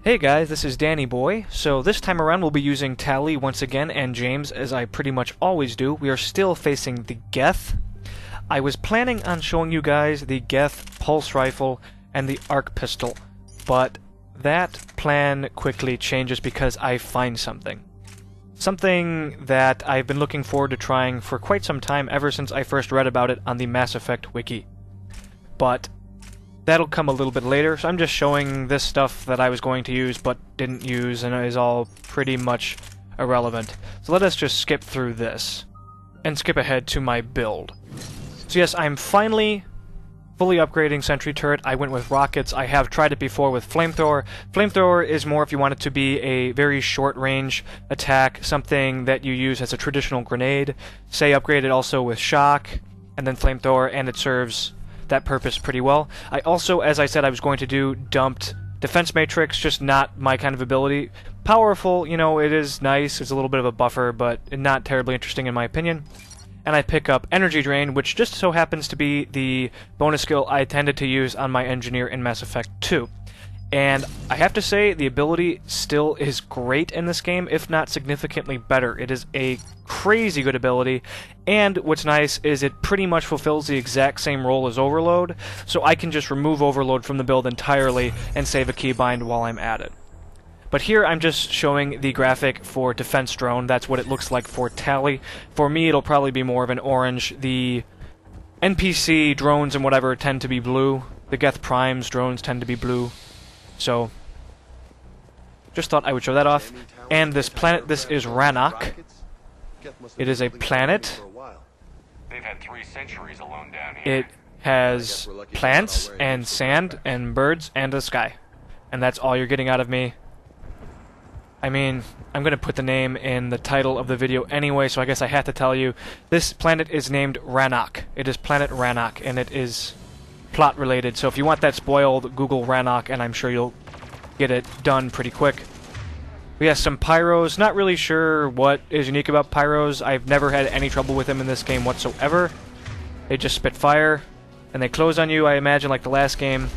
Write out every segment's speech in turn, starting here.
Hey guys, this is Danny Boy. So this time around we'll be using Tally once again, and James, as I pretty much always do. We are still facing the Geth. I was planning on showing you guys the Geth Pulse Rifle and the Arc Pistol, but that plan quickly changes because I find something. Something that I've been looking forward to trying for quite some time, ever since I first read about it on the Mass Effect wiki. But that'll come a little bit later, so I'm just showing this stuff that I was going to use but didn't use and is all pretty much irrelevant. So let us just skip through this and skip ahead to my build. So yes, I'm finally fully upgrading Sentry Turret. I went with rockets. I have tried it before with Flamethrower. Flamethrower is more if you want it to be a very short-range attack, something that you use as a traditional grenade. Say upgrade it also with Shock, and then Flamethrower, and it serves that purpose pretty well. I also, as I said I was going to do, dumped Defense Matrix, just not my kind of ability. Powerful, you know, it is nice, it's a little bit of a buffer, but not terribly interesting in my opinion. And I pick up Energy Drain, which just so happens to be the bonus skill I tended to use on my Engineer in Mass Effect 2. And I have to say, the ability still is great in this game, if not significantly better. It is a crazy good ability, and what's nice is it pretty much fulfills the exact same role as Overload, so I can just remove Overload from the build entirely and save a keybind while I'm at it. But here I'm just showing the graphic for Defense Drone. That's what it looks like for Tally. For me, it'll probably be more of an orange. The NPC drones and whatever tend to be blue. The Geth Prime's drones tend to be blue. So, just thought I would show that off. And this planet, this is Rannoch. It is a planet. They've had 3 centuries alone down here. It has plants and sand and birds and a sky. And that's all you're getting out of me. I mean, I'm going to put the name in the title of the video anyway, so I guess I have to tell you. This planet is named Rannoch. It is planet Rannoch, and it is plot related, so if you want that spoiled, Google Rannoch, and I'm sure you'll get it done pretty quick. We have some pyros. Not really sure what is unique about pyros. I've never had any trouble with them in this game whatsoever. They just spit fire, and they close on you, I imagine, like the last game.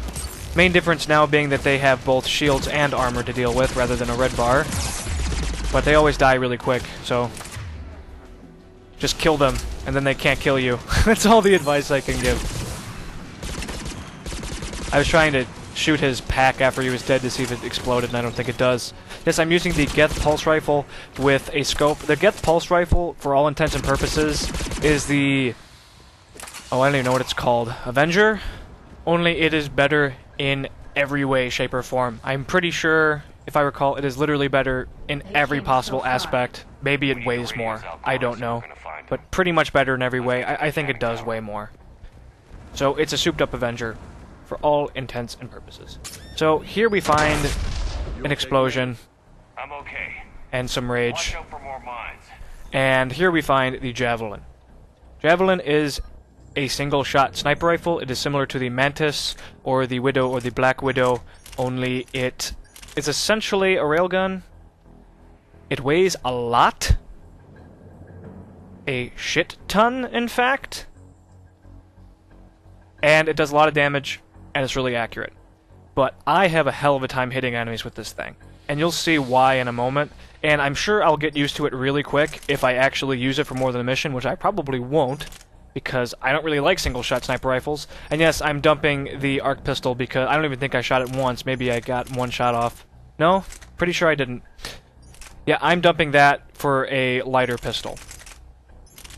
Main difference now being that they have both shields and armor to deal with, rather than a red bar. But they always die really quick, so just kill them, and then they can't kill you. That's all the advice I can give. I was trying to shoot his pack after he was dead to see if it exploded, and I don't think it does. Yes, I'm using the Geth Pulse Rifle with a scope. The Geth Pulse Rifle, for all intents and purposes, is the... oh, I don't even know what it's called. Avenger? Only it is better in every way, shape, or form. I'm pretty sure, if I recall, it is literally better in every possible aspect. Maybe it weighs more. I don't know. But pretty much better in every way. I think it does weigh more. So it's a souped-up Avenger, for all intents and purposes. So here we find an explosion. I'm okay. And some rage. Watch out for more mines. And here we find the javelin. Javelin is a single-shot sniper rifle. It is similar to the Mantis or the Widow or the Black Widow, only it is essentially a railgun. It weighs a lot. A shit ton, in fact. And it does a lot of damage, and it's really accurate. But I have a hell of a time hitting enemies with this thing. And you'll see why in a moment. And I'm sure I'll get used to it really quick if I actually use it for more than a mission, which I probably won't, because I don't really like single-shot sniper rifles. And yes, I'm dumping the Arc Pistol because I don't even think I shot it once. Maybe I got one shot off. No? Pretty sure I didn't. Yeah, I'm dumping that for a lighter pistol.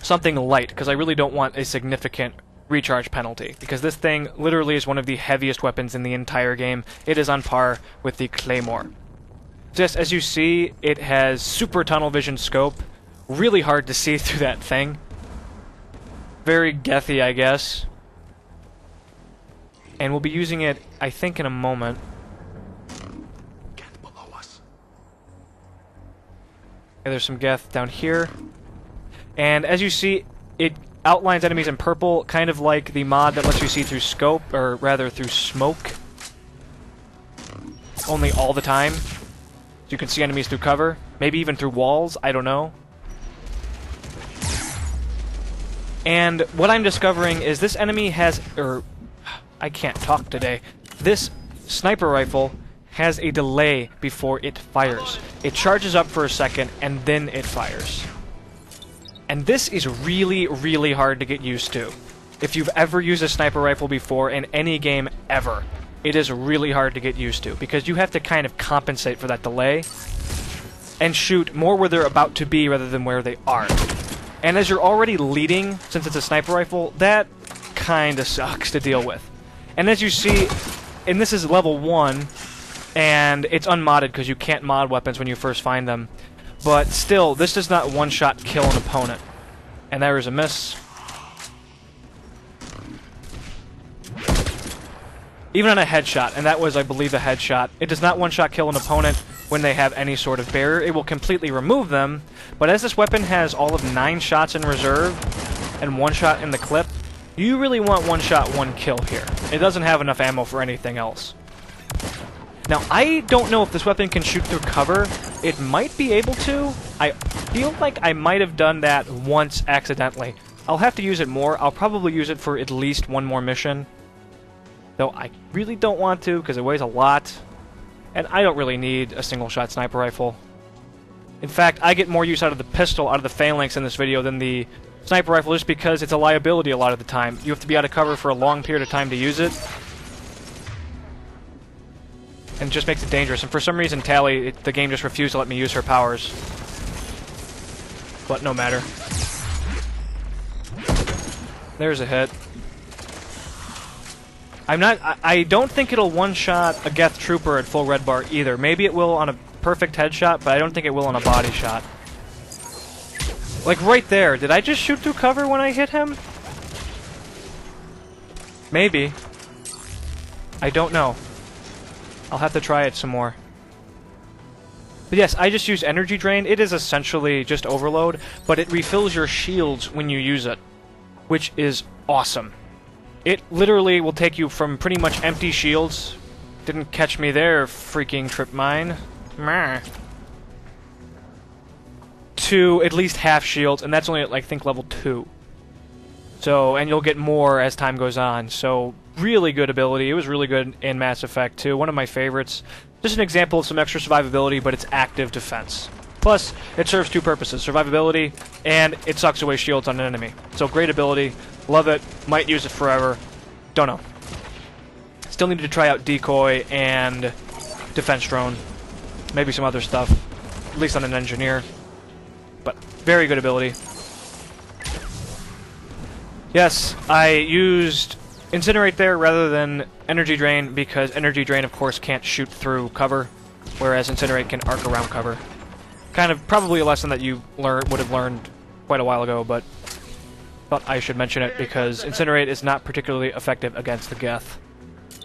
Something light, because I really don't want a significant recharge penalty, because this thing literally is one of the heaviest weapons in the entire game. It is on par with the Claymore. Just as you see, it has super tunnel vision scope. Really hard to see through that thing. Very Gethy, I guess. And we'll be using it, I think, in a moment. Get below us. Yeah, there's some Geth down here. And as you see, it outlines enemies in purple, kind of like the mod that lets you see through scope, or rather through smoke. Only all the time. So you can see enemies through cover. Maybe even through walls, I don't know. And what I'm discovering is this enemy has... I can't talk today. This sniper rifle has a delay before it fires. It charges up for a second, and then it fires. And this is really, really hard to get used to. If you've ever used a sniper rifle before in any game ever, it is really hard to get used to, because you have to kind of compensate for that delay and shoot more where they're about to be rather than where they are. And as you're already leading, since it's a sniper rifle, that kinda sucks to deal with. And as you see, and this is level 1, and it's unmodded because you can't mod weapons when you first find them, but still, this does not one-shot kill an opponent. And there is a miss. Even on a headshot, and that was, I believe, a headshot, it does not one-shot kill an opponent when they have any sort of barrier. It will completely remove them, but as this weapon has all of 9 shots in reserve and 1 shot in the clip, you really want 1 shot, 1 kill here. It doesn't have enough ammo for anything else. Now, I don't know if this weapon can shoot through cover. It might be able to. I feel like I might have done that once accidentally. I'll have to use it more. I'll probably use it for at least 1 more mission. Though I really don't want to, because it weighs a lot. And I don't really need a single-shot sniper rifle. In fact, I get more use out of the pistol, out of the phalanx in this video than the sniper rifle, just because it's a liability a lot of the time. You have to be out of cover for a long period of time to use it. And it just makes it dangerous. And for some reason, Tally, the game just refused to let me use her powers. But no matter. There's a hit. I don't think it'll one-shot a Geth Trooper at full red bar either. Maybe it will on a perfect headshot, but I don't think it will on a body shot. Like right there, did I just shoot through cover when I hit him? Maybe. I don't know. I'll have to try it some more. But yes, I just used Energy Drain. It is essentially just overload, but it refills your shields when you use it, which is awesome. It literally will take you from pretty much empty shields. Didn't catch me there, freaking trip mine. Meh. To at least half shields, and that's only at, like, I think, level 2. So, and you'll get more as time goes on. So, really good ability. It was really good in Mass Effect 2. One of my favorites. Just an example of some extra survivability, but it's active defense. Plus, it serves 2 purposes. Survivability, and it sucks away shields on an enemy. So, great ability. Love it. Might use it forever. Don't know. Still need to try out Decoy and Defense Drone. Maybe some other stuff. At least on an engineer. But, very good ability. Yes, I used Incinerate there rather than Energy Drain because Energy Drain, of course, can't shoot through cover, whereas Incinerate can arc around cover. Kind of probably a lesson that you would have learned quite a while ago, but thought I should mention it because Incinerate is not particularly effective against the Geth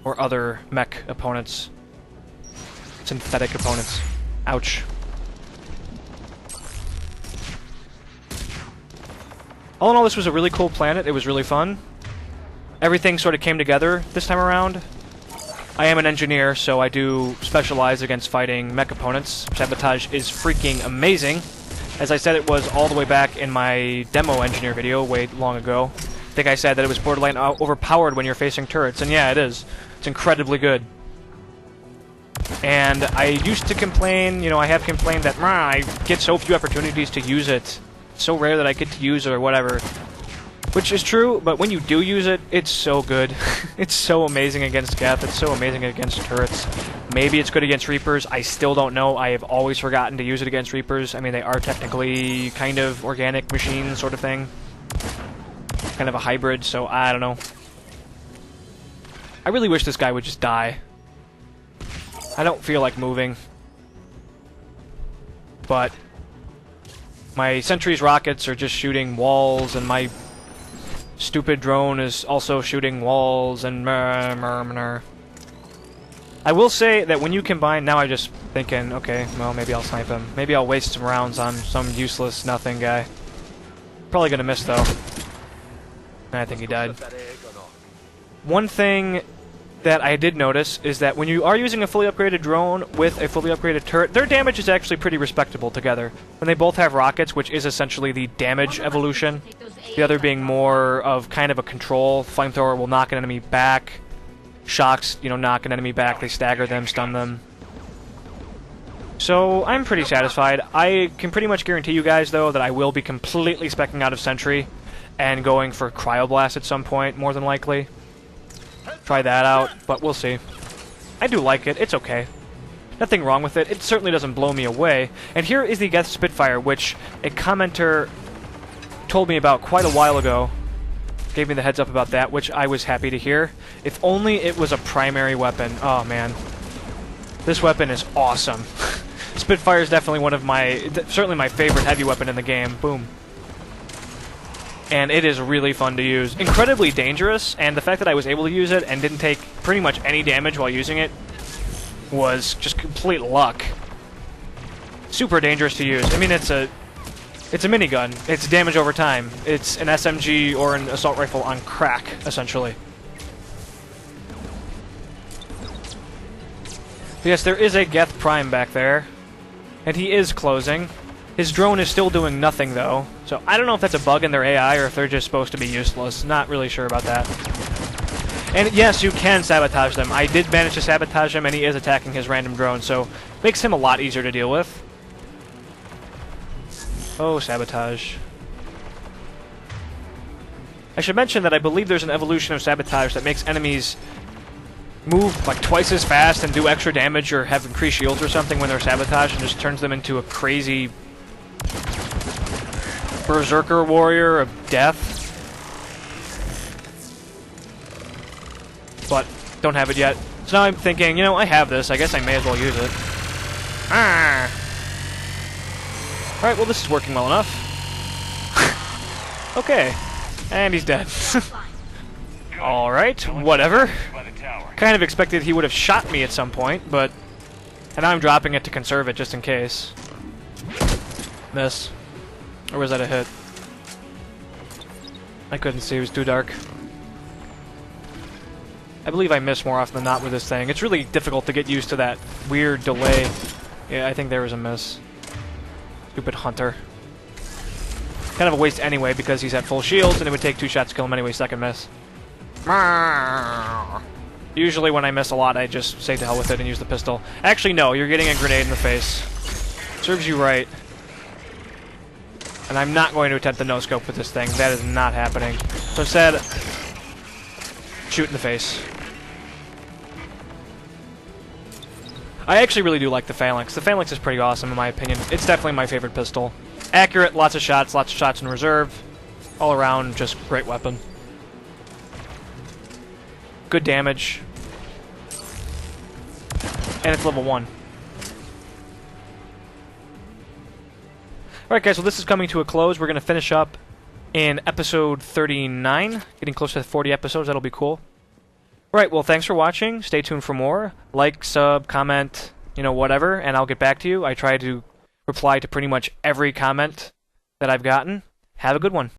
or other mech opponents. Synthetic opponents. Ouch. All in all, this was a really cool planet. It was really fun. Everything sort of came together this time around. I am an engineer, so I do specialize against fighting mech opponents. Sabotage is freaking amazing. As I said, it was all the way back in my demo engineer video way long ago. I think I said that it was borderline overpowered when you're facing turrets, and yeah, it is. It's incredibly good. And I used to complain, you know, I have complained that I get so few opportunities to use it. It's so rare that I get to use it or whatever. Which is true, but when you do use it, it's so good. It's so amazing against Geth, it's so amazing against turrets. Maybe it's good against Reapers, I still don't know. I have always forgotten to use it against Reapers. I mean, they are technically kind of organic machines sort of thing. Kind of a hybrid, so I don't know. I really wish this guy would just die. I don't feel like moving. But my Sentry's rockets are just shooting walls, and my stupid drone is also shooting walls, and I will say that when you combine, now I'm just thinking, okay, well, maybe I'll snipe him. Maybe I'll waste some rounds on some useless nothing guy. Probably gonna miss, though. And I think he died. One thing that I did notice is that when you are using a fully upgraded drone with a fully upgraded turret, their damage is actually pretty respectable together. When they both have rockets, which is essentially the damage evolution, the other being more of kind of a control. Flamethrower will knock an enemy back. Shocks, you know, knock an enemy back. They stagger them, stun them. So, I'm pretty satisfied. I can pretty much guarantee you guys, though, that I will be completely speccing out of Sentry and going for Cryoblast at some point, more than likely. Try that out, but we'll see. I do like it. It's okay. Nothing wrong with it. It certainly doesn't blow me away. And here is the Geth Spitfire, which a commenter told me about quite a while ago. Gave me the heads up about that, which I was happy to hear. If only it was a primary weapon. Oh, man. This weapon is awesome. Spitfire is definitely one of my... certainly my favorite heavy weapon in the game. Boom. And it is really fun to use. Incredibly dangerous, and the fact that I was able to use it and didn't take pretty much any damage while using it was just complete luck. Super dangerous to use. I mean, it's a minigun. It's damage over time. It's an SMG or an assault rifle on crack, essentially. But yes, there is a Geth Prime back there, and he is closing. His drone is still doing nothing, though, so I don't know if that's a bug in their AI or if they're just supposed to be useless. Not really sure about that. And yes, you can sabotage them. I did manage to sabotage him, and he is attacking his random drone, so makes him a lot easier to deal with. Oh, Sabotage. I should mention that I believe there's an evolution of Sabotage that makes enemies move like twice as fast and do extra damage or have increased shields or something when they're sabotaged, and just turns them into a crazy berserker warrior of death. But don't have it yet. So now I'm thinking, you know, I have this. I guess I may as well use it. Ah. Alright, well this is working well enough. Okay. And he's dead. Alright, whatever. Kind of expected he would have shot me at some point, but... And now I'm dropping it to conserve it just in case. Miss. Or was that a hit? I couldn't see, it was too dark. I believe I miss more often than not with this thing. It's really difficult to get used to that weird delay. Yeah, I think there was a miss. Stupid hunter. Kind of a waste anyway, because he's at full shields, and it would take 2 shots to kill him anyway, second miss. Usually when I miss a lot, I just say to hell with it and use the pistol. Actually, no, you're getting a grenade in the face. Serves you right. And I'm not going to attempt the no-scope with this thing. That is not happening. So instead, shoot in the face. I actually really do like the Phalanx. The Phalanx is pretty awesome in my opinion. It's definitely my favorite pistol. Accurate, lots of shots in reserve. All around, just great weapon. Good damage. And it's level 1. Alright guys, well this is coming to a close. We're going to finish up in episode 39. Getting close to 40 episodes, that'll be cool. Alright, well thanks for watching. Stay tuned for more. Like, sub, comment, you know, whatever, and I'll get back to you. I try to reply to pretty much every comment that I've gotten. Have a good one.